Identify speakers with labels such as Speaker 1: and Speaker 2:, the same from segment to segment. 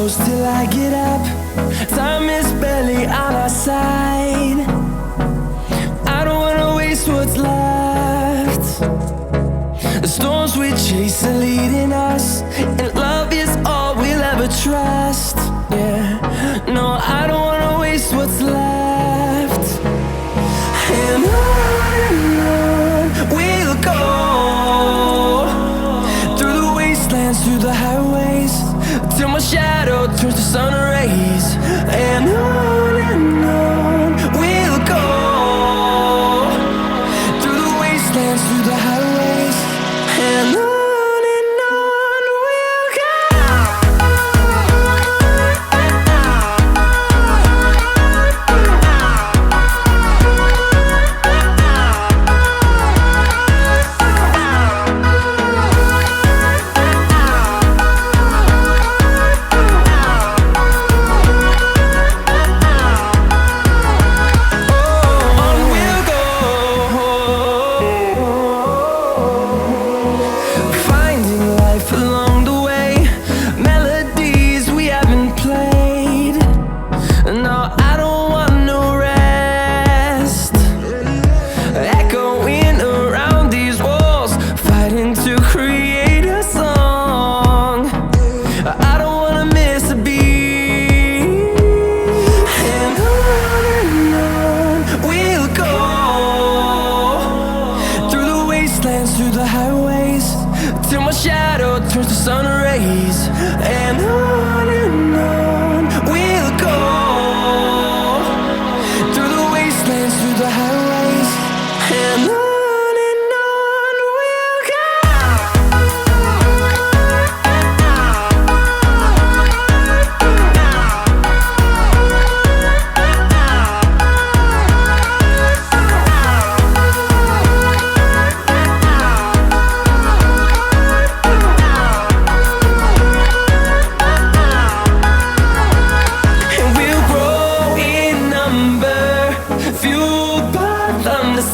Speaker 1: close till I get up. Time is barely on our side. I don't wanna waste what's left. The storms we chase are leading us, and love is all we'll ever trust. Yeah, no, I don't wanna waste what's left. And on we'll go, through the wastelands, through the highways, till my shadow turns to sun rays. And on we'll go, through the wastelands, through the highways, and on. Through the highways, till my shadow turns to sun rays. And on we'll go, through the wastelands, through the highways, and on.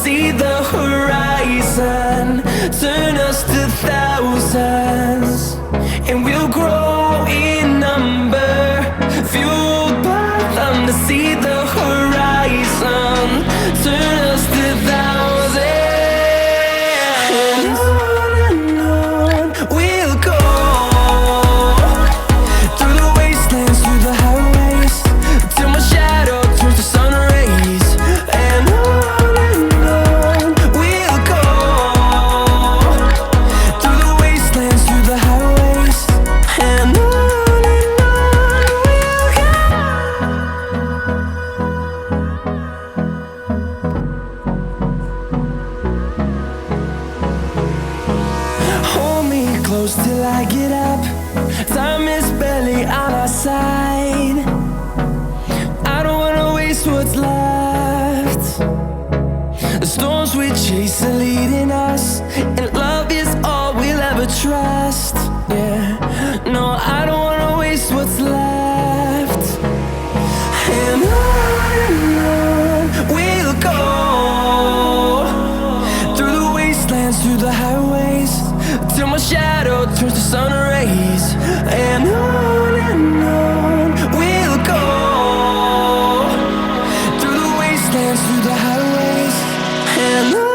Speaker 1: See the horizon turn us to thousands, and we'll grow in number, fueled by them to see the horizon turn us to thousands. And on we'll go, through the wastelands, through the highways, till my shadow turns to sun rays. And close till I get up. Time is barely on our side. I don't wanna waste what's left. The storms we chase are leading us, and love is all we'll ever trust. Yeah, no, I don't wanna waste what's left. And on we'll go, through the wastelands, through the highways, till my shadow turns to sun rays. And on we'll go, through the wastelands, through the highways, and on.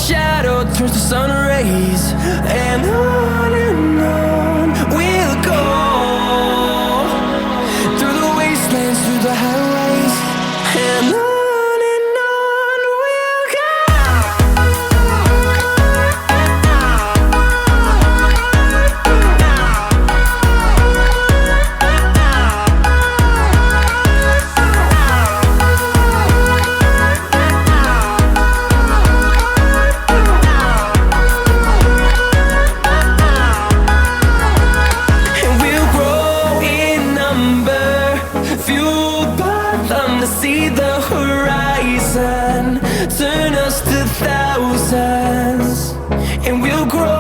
Speaker 1: shadow turns to sun rays, and on we'll go, and we'll grow.